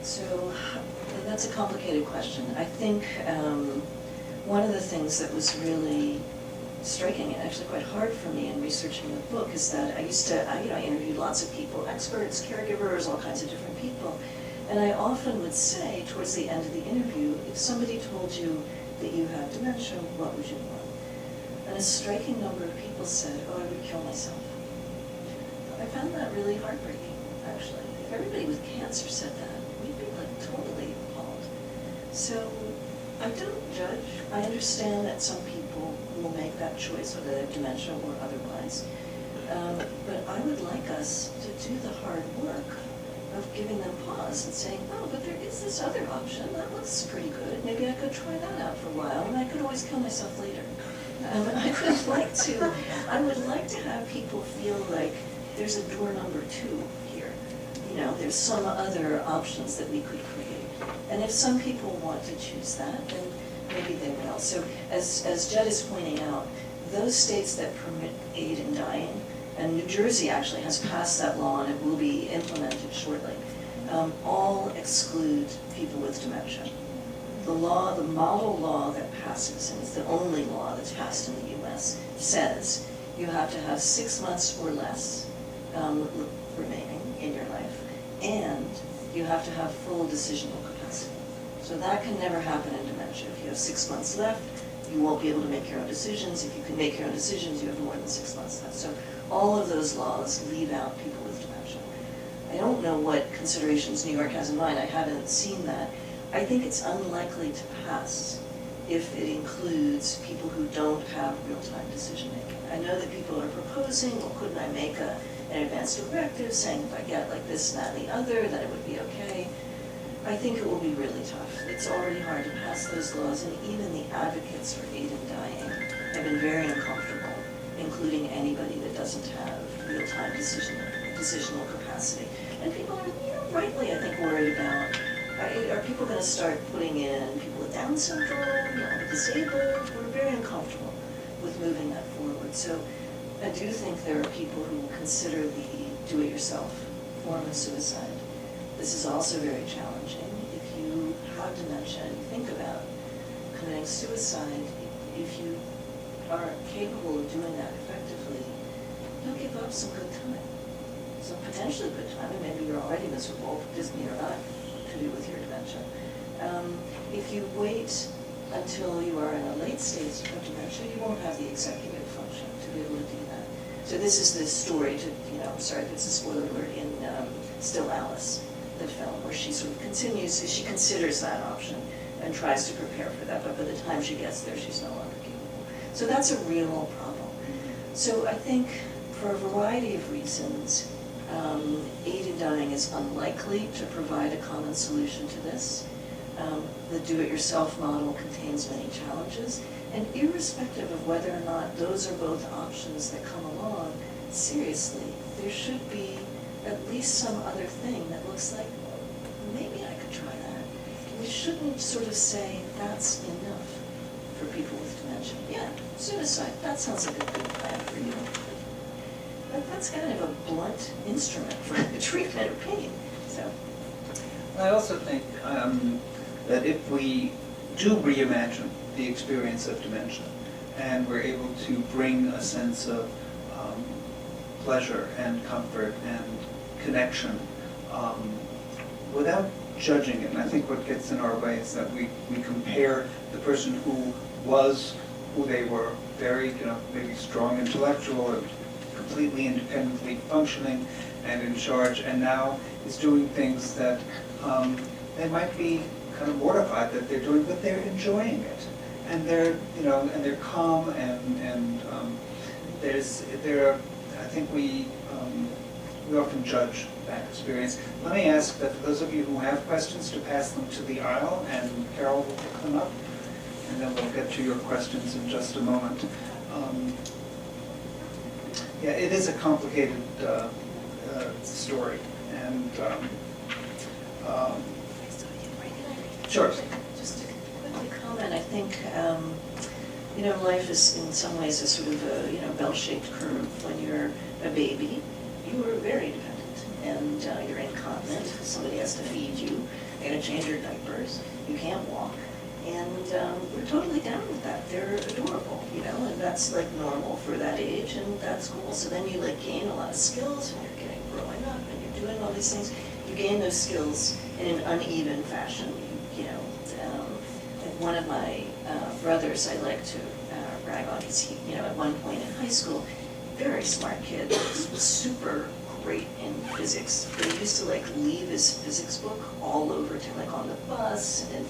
So that's a complicated question. I think one of the things that was really striking and actually quite hard for me in researching the book is that I interviewed lots of people, experts, caregivers, all kinds of different people. And I often would say towards the end of the interview, if somebody told you that you have dementia, what would you want? And a striking number of people said, oh, I would kill myself. I found that really heartbreaking, actually. If everybody with cancer said that, we'd be like totally appalled. So I don't judge. I understand that some people will make that choice, whether they have dementia or otherwise. But I would like us to do the hard work of giving them pause and saying, oh, but there is this other option. That looks pretty good. Maybe I could try that out for a while, and I could always kill myself later. I would like to have people feel like there's a door number 2 here. There's some other options that we could create. And if some people want to choose that, then maybe they will. So as Jed is pointing out, those states that permit aid in dying, and New Jersey actually has passed that law and it will be implemented shortly, all exclude people with dementia. The model law that passes, and it's the only law that's passed in the US, says you have to have 6 months or less remaining in your life, and you have to have full decisional capacity. So that can never happen in dementia. If you have 6 months left, you won't be able to make your own decisions. If you can make your own decisions, you have more than 6 months left. So all of those laws leave out people with dementia. I don't know what considerations New York has in mind. I haven't seen that. I think it's unlikely to pass if it includes people who don't have real-time decision-making. I know that people are proposing, well, couldn't I make an advance directive saying if I get like this, that, and the other, then it would be okay. I think it will be really tough. It's already hard to pass those laws, and even the advocates for aid in dying have been very uncomfortable, including anybody that doesn't have real-time decisional capacity. And people are, rightly, I think, worried about, are people going to start putting in people with Down syndrome, disabled? We're very uncomfortable with moving that forward. So I do think there are people who will consider the do-it-yourself form of suicide. This is also very challenging. If you have dementia and you think about committing suicide, if you are capable of doing that effectively, you'll give up some good time. Some potentially good time, and maybe you're already miserable, Disney or not, to do with your dementia. If you wait until you are in a late stage of dementia, you won't have the executive function to be able to do that. So this is the story to, I'm sorry if it's a spoiler alert, in Still Alice, the film, where she sort of she considers that option and tries to prepare for that, but by the time she gets there, she's no longer capable. So that's a real problem. So I think for a variety of reasons, aid in dying is unlikely to provide a common solution to this. The do-it-yourself model contains many challenges, and irrespective of whether or not those are both options that come along, seriously, there should be at least some other thing that looks like, maybe I could try that. We shouldn't sort of say, that's enough for people with dementia. Yeah, suicide, that sounds like a good plan for you. But that's kind of a blunt instrument for the treatment of pain. So, I also think that if we do reimagine the experience of dementia, and we're able to bring a sense of pleasure and comfort and connection without judging it. And I think what gets in our way is that we compare the person who they were, very, maybe strong intellectual or completely independently functioning and in charge, and now is doing things that they might be kind of mortified that they're doing, but they're enjoying it. And they're, and they're calm, and I think we often judge that experience. Let me ask that for those of you who have questions to pass them to the aisle, and Carol will pick them up, and then we'll get to your questions in just a moment. Yeah, it is a complicated story, and sure. Just to quickly comment, I think, life is in some ways a sort of a, bell-shaped curve. When you're a baby, you are very dependent, and you're incontinent. Somebody has to feed you. They're going to change your diapers. You can't walk. And we're totally down with that. They're adorable, and that's like normal for that age, and that's cool. So then you gain a lot of skills, and you're growing up, and you're doing all these things. You gain those skills in an uneven fashion. Like one of my brothers I like to brag on, because he, at one point in high school, very smart kid, was super great in physics, but he used to leave his physics book all over town, on the bus, and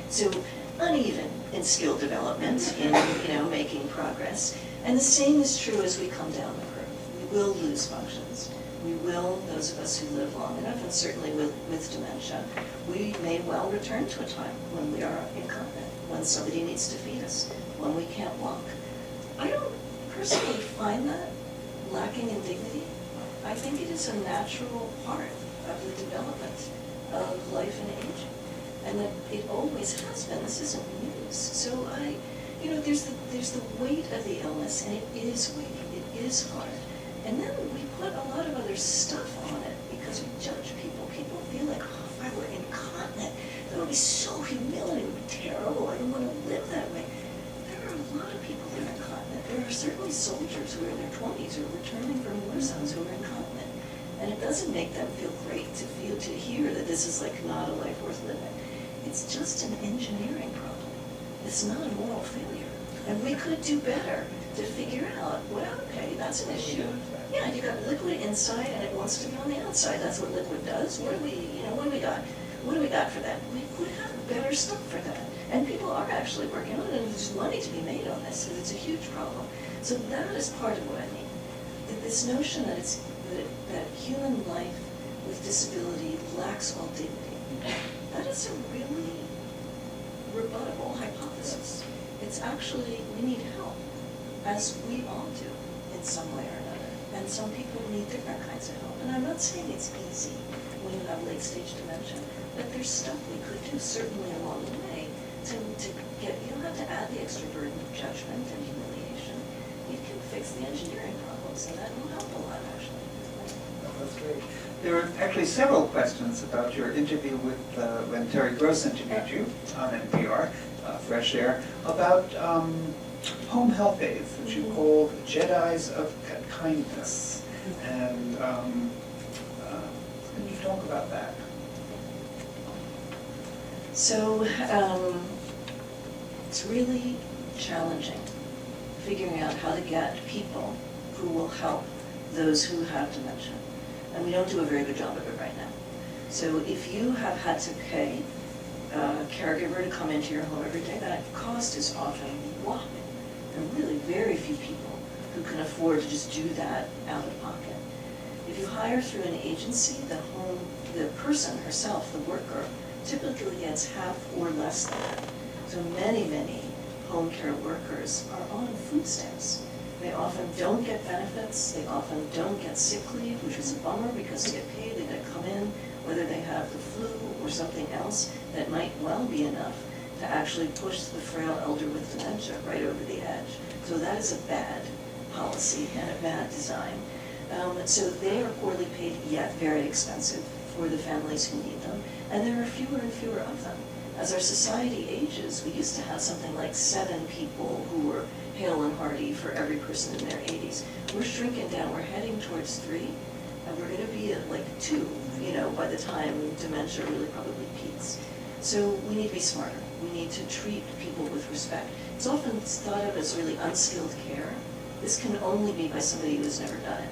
so uneven in skill development, in making progress. And the same is true as we come down the curve. We will lose functions. We will, those of us who live long enough, and certainly with dementia, we may well return to a time when we are incontinent, when somebody needs to feed us, when we can't walk. I don't personally find that lacking in dignity. I think it is a natural part of the development of life and aging, and that it always has been. This isn't news. So there's the weight of the illness, and it is weighty, it is hard. And then we put a lot of other stuff on it because we judge people. People feel like, if I were incontinent, that would be so humiliating, it would be terrible, I don't want to live that way. There are a lot of people that are incontinent. There are certainly soldiers who are in their 20s or returning from war zones who are incontinent. And it doesn't make them feel great to hear that this is not a life worth living. It's just an engineering problem. It's not a moral failure. And we could do better to figure out, well, okay, that's an issue. Yeah, you got liquid inside and it wants to be on the outside. That's what liquid does. What do we got? What do we got for that? We would have better stuff for that. And people are actually working on it, and there's money to be made on this, because it's a huge problem. So that is part of what I mean. That this notion that that human life with disability lacks all dignity, that is a really rebuttable hypothesis. It's actually, we need help, as we all do, in some way or another. And some people need different kinds of help. And I'm not saying it's easy when you have late-stage dementia, but there's stuff we could do, certainly along the way, to get, you don't have to add the extra burden of judgment and humiliation. You can fix the engineering problems, and that will help a lot, actually. That's great. There are actually several questions about your interview with, when Terry Gross interviewed you on NPR, Fresh Air, about home health aides that you called Jedis of Kindness. And can you talk about that? So it's really challenging figuring out how to get people who will help those who have dementia. And we don't do a very good job of it right now. So if you have had to pay a caregiver to come into your home every day, that cost is often whopping. There are really very few people who can afford to just do that out of pocket. If you hire through an agency, the person herself, the worker, typically gets half or less than that. So many home care workers are on food stamps. They often don't get benefits, they often don't get sick leave, which is a bummer because to get paid, they gotta come in, whether they have the flu or something else that might well be enough to actually push the frail elder with dementia right over the edge. So that is a bad policy and a bad design. So they are poorly paid, yet very expensive for the families who need them, and there are fewer and fewer of them. as our society ages, we used to have something like 7 people who were hale and hearty for every person in their 80s. We're shrinking down, we're heading towards 3, and we're gonna be at like 2, by the time dementia really probably peaks. So we need to be smarter. We need to treat people with respect. It's often thought of as really unskilled care. This can only be by somebody who's never done it.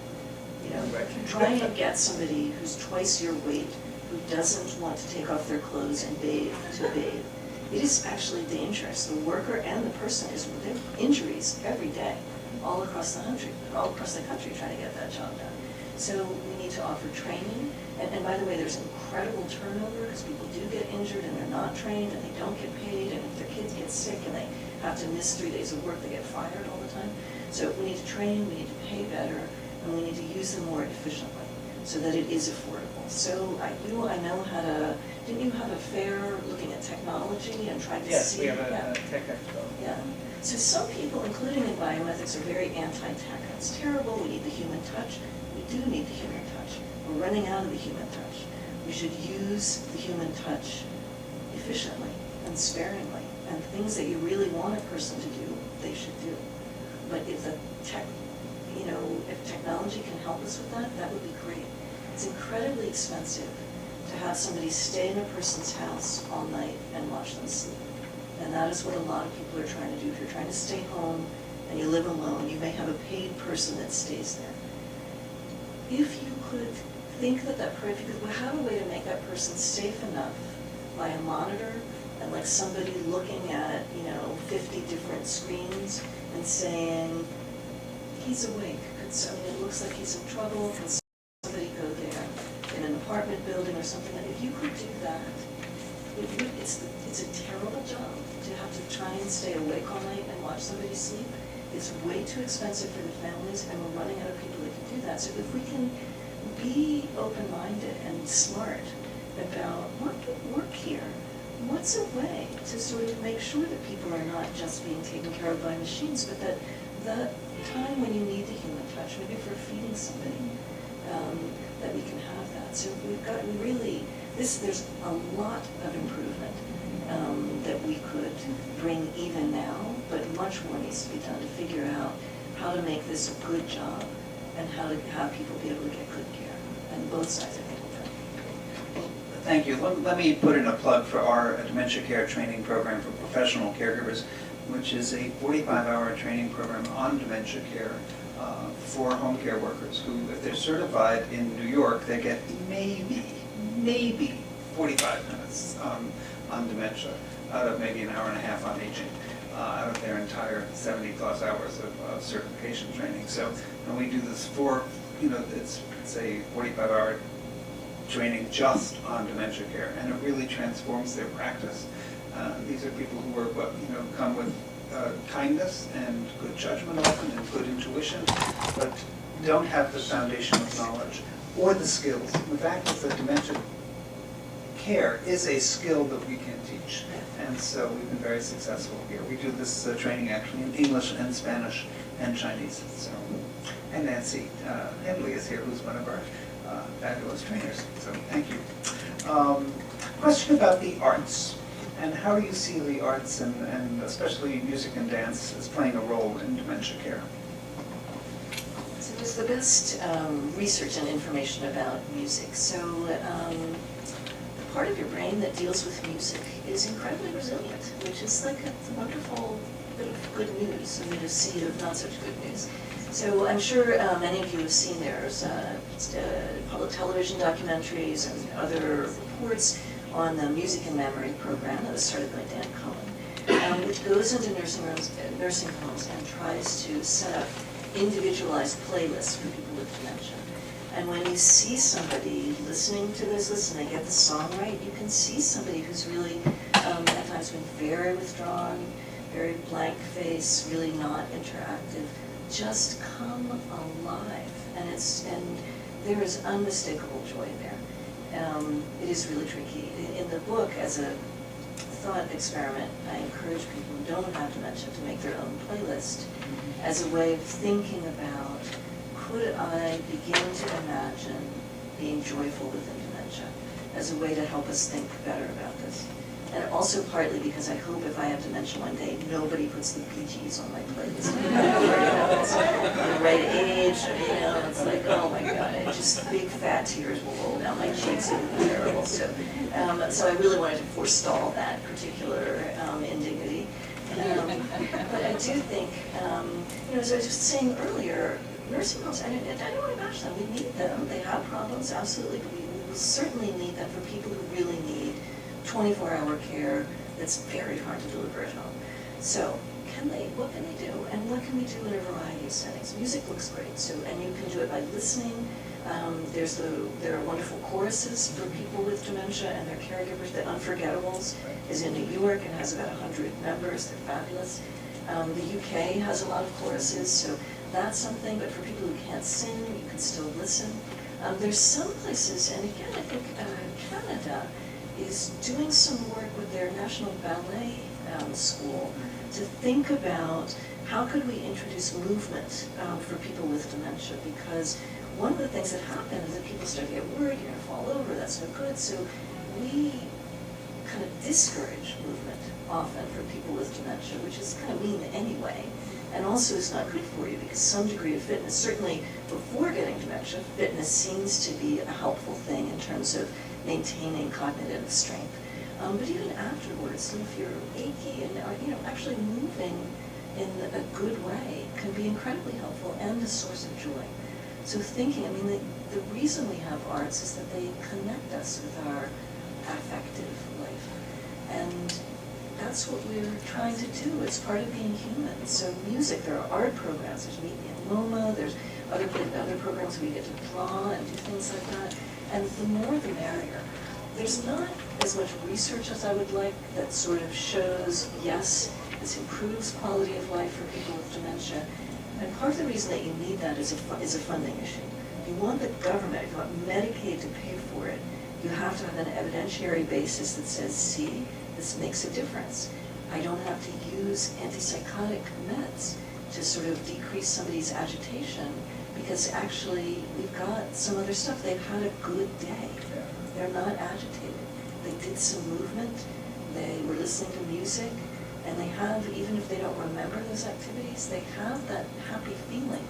Right. Trying to get somebody who's twice your weight, who doesn't want to take off their clothes and bathe, to bathe. It is actually dangerous. The worker and the person they have injuries every day, all across the country, trying to get that job done. So we need to offer training. And by the way, there's incredible turnover because people do get injured and they're not trained and they don't get paid. And if their kids get sick and they have to miss 3 days of work, they get fired all the time. So we need to train, we need to pay better, and we need to use them more efficiently so that it is affordable. So I know how to, didn't you have a fair looking at technology and trying to see? Yes, we have a tech expo. Yeah. So some people, including in bioethics, are very anti-tech. It's terrible, we need the human touch. We do need the human touch. We're running out of the human touch. We should use the human touch efficiently and sparingly. And things that you really want a person to do, they should do. But if if technology can help us with that, that would be great. It's incredibly expensive to have somebody stay in a person's house all night and watch them sleep. And that is what a lot of people are trying to do. If you're trying to stay home and you live alone, you may have a paid person that stays there. If you could think that if you could have a way to make that person safe enough by a monitor and like somebody looking at, 50 different screens and saying, he's awake, it looks like he's in trouble, can somebody go there in an apartment building or something? If you could do that, it's a terrible job to have to try and stay awake all night and watch somebody sleep. It's way too expensive for the families, and we're running out of people that can do that. So if we can be open-minded and smart about what could work here, what's a way to sort of make sure that people are not just being taken care of by machines, but that the time when you need the human touch, maybe for feeding somebody, that we can have that. So there's a lot of improvement that we could bring even now, but much more needs to be done to figure out how to make this a good job and how to have people be able to get good care. And both sides, I think, will benefit. Thank you. Let me put in a plug for our dementia care training program for professional caregivers, which is a 45-hour training program on dementia care for home care workers who, if they're certified in New York, they get maybe 45 minutes on dementia out of maybe an hour and a half on aging, out of their entire 70-plus hours of certification training. So when we do this it's a 45-hour training just on dementia care, and it really transforms their practice. These are people who are, come with kindness and good judgment often and good intuition, but don't have the foundation of knowledge or the skills. The fact is that dementia care is a skill that we can teach, and so we've been very successful here. We do this training actually in English and Spanish and Chinese. So, and Nancy Henley is here, who's one of our fabulous trainers. So thank you. Question about the arts. And how do you see the arts, and especially music and dance, as playing a role in dementia care? So there's the best research and information about music. So the part of your brain that deals with music is incredibly resilient, which is like a wonderful bit of good news, a seed of not such good news. So I'm sure many of you have seen there's public television documentaries and other reports on the Music and Memory program that was started by Dan Cohen, which goes into nursing homes and tries to set up individualized playlists for people with dementia. And when you see somebody listening to this, and they get the song right, you can see somebody who's really at times been very withdrawn, very blank face, really not interactive, just come alive. And there is unmistakable joy there. It is really tricky. In the book, as a thought experiment, I encourage people who don't have dementia to make their own playlist as a way of thinking about, could I begin to imagine being joyful within dementia, as a way to help us think better about this. And also partly because I hope if I have dementia one day, nobody puts the PGs on my playlist. I'm the right age, it's like, oh my God, just big fat tears will roll down my cheeks, it would be terrible. So I really wanted to forestall that particular indignity. But I do think, as I was just saying earlier, nursing homes, I don't want to bash them. We need them. They have problems, absolutely. But we will certainly need them for people who really need 24-hour care that's very hard to deliver at home. So what can they do? And what can we do in a variety of settings? Music looks great, and you can do it by listening. There are wonderful choruses for people with dementia and their caregivers. The Unforgettables is in New York and has about 100 members. They're fabulous. The UK has a lot of choruses, so that's something. But for people who can't sing, you can still listen. There's some places, and again, I think Canada is doing some work with their National Ballet School to think about how could we introduce movement for people with dementia, because one of the things that happens is that people start to get worried, you're going to fall over, that's no good. So we kind of discourage movement often for people with dementia, which is kind of mean anyway, and also is not good for you because some degree of fitness, certainly before getting dementia, fitness seems to be a helpful thing in terms of maintaining cognitive strength. But even afterwards, if you're achy and actually moving in a good way can be incredibly helpful and a source of joy. So thinking, the reason we have arts is that they connect us with our affective life. And that's what we're trying to do. It's part of being human. So music, there are art programs. There's Meet Me in MoMA. There's other programs where you get to draw and do things like that. And the more the merrier. There's not as much research as I would like that sort of shows, yes, this improves quality of life for people with dementia. And part of the reason that you need that is a funding issue. If you want the government, if you want Medicaid to pay for it, you have to have an evidentiary basis that says, see, this makes a difference. I don't have to use antipsychotic meds to sort of decrease somebody's agitation because actually we've got some other stuff. They've had a good day. They're not agitated. They did some movement. They were listening to music. And they have, even if they don't remember those activities, they have that happy feeling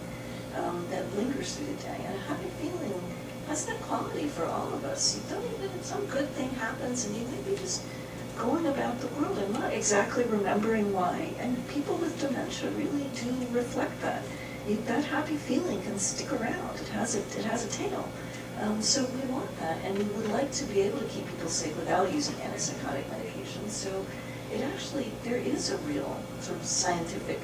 that lingers through the day. And a happy feeling has that quality for all of us. You don't even, some good thing happens and you may be just going about the world and not exactly remembering why. And people with dementia really do reflect that. That happy feeling can stick around. It has a tail. So we want that, and we would like to be able to keep people safe without using antipsychotic medications. So there is a real sort of scientific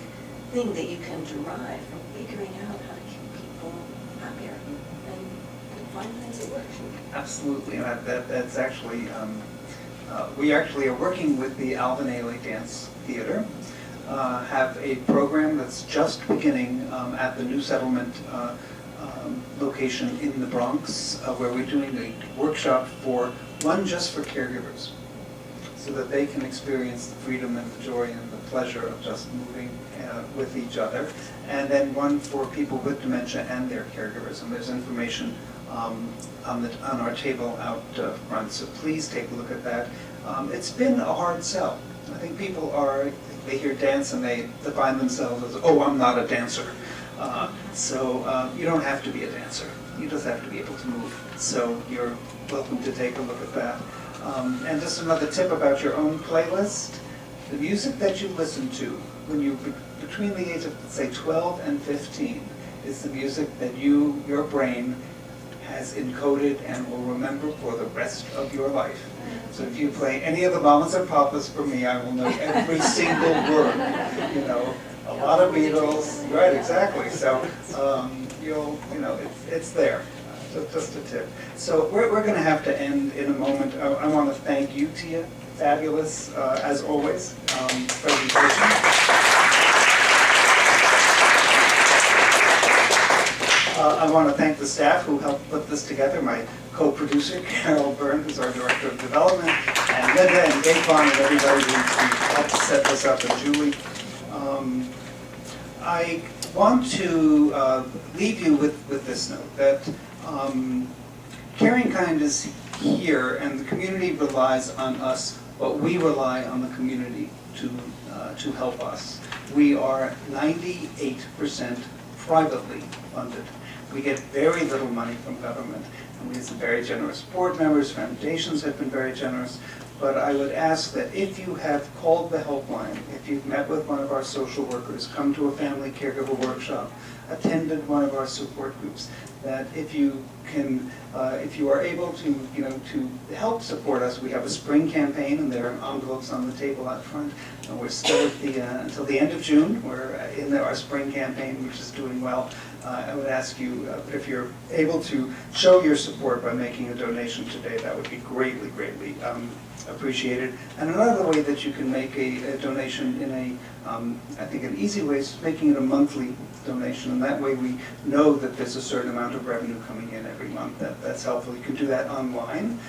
thing that you can derive from figuring out how to keep people happier and find things that work. Absolutely, and that's actually, we actually are working with the Alvin Ailey Dance Theater, have a program that's just beginning at the New Settlement location in the Bronx, where we're doing a workshop just for caregivers, so that they can experience the freedom and the joy and the pleasure of just moving with each other, and then one for people with dementia and their caregivers. And there's information on our table out front, so please take a look at that. It's been a hard sell. I think people they hear dance and they define themselves as, oh, I'm not a dancer. So you don't have to be a dancer. You just have to be able to move. So you're welcome to take a look at that. And just another tip about your own playlist. The music that you listen to when you're between the age of, say, 12 and 15 is the music that your brain has encoded and will remember for the rest of your life. So if you play any of the Mamas and Papas for me, I will know every single word. A lot of Beatles, right? Exactly. So it's there. So just a tip. So we're going to have to end in a moment. I want to thank you, Tia. Fabulous as always presentation. I want to thank the staff who helped put this together. My co-producer, Carol Byrne, who's our Director of Development, and Linda and Gayvon and everybody who helped set this up, and Julie. I want to leave you with this note, that Caring Kind is here, and the community relies on us but we rely on the community to help us. We are 98% privately funded. We get very little money from government, and we have some very generous board members, foundations have been very generous, but I would ask that if you have called the helpline, if you've met with one of our social workers, come to a family caregiver workshop, attended one of our support groups, that if you can, if you are able to, to help support us, we have a spring campaign, and there are envelopes on the table out front. And we're still at until the end of June. We're in our spring campaign, which is doing well. I would ask you, if you're able to show your support by making a donation today, that would be greatly, greatly appreciated. And another way that you can make a donation in I think an easy way is making it a monthly donation, and that way we know that there's a certain amount of revenue coming in every month. That's helpful. You can do that online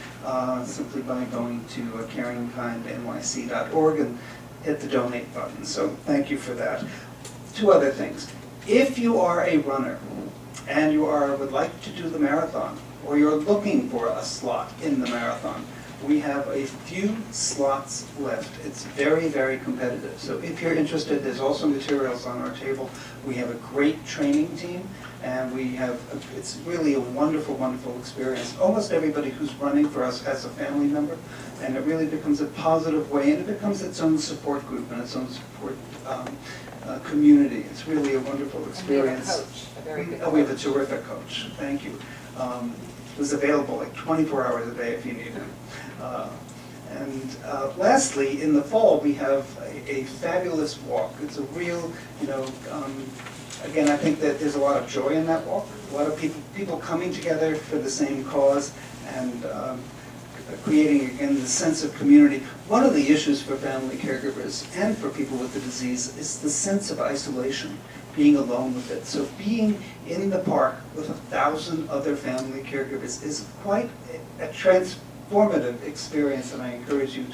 simply by going to caringkindnyc.org and hit the donate button. So thank you for that. Two other things. If you are a runner and you would like to do the marathon, or you're looking for a slot in the marathon, we have a few slots left. It's very, very competitive. So if you're interested, there's also materials on our table. We have a great training team, and it's really a wonderful, wonderful experience. Almost everybody who's running for us has a family member, and it really becomes a positive way, and it becomes its own support group and its own support community. It's really a wonderful experience. And we have a coach, a very good coach. We have a terrific coach. Thank you. Who's available like 24 hours a day if you need him. Lastly, in the fall, we have a fabulous walk. It's a real, again, I think that there's a lot of joy in that walk. A lot of people coming together for the same cause and creating, again, the sense of community. One of the issues for family caregivers and for people with the disease is the sense of isolation, being alone with it. So being in the park with 1,000 other family caregivers is quite a transformative experience, and I encourage you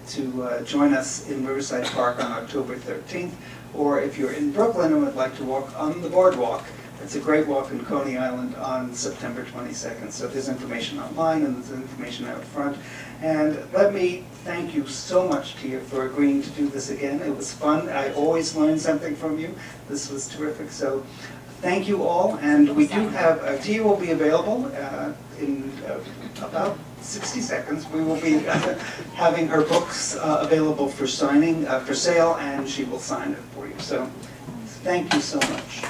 to join us in Riverside Park on October 13th, or if you're in Brooklyn and would like to walk on the boardwalk, it's a great walk in Coney Island on September 22nd. So there's information online and there's information out front. And let me thank you so much, Tia, for agreeing to do this again. It was fun. I always learn something from you. This was terrific. So thank you all. And we do have, Tia will be available in about 60 seconds. We will be having her books available for signing, for sale, and she will sign it for you. So thank you so much.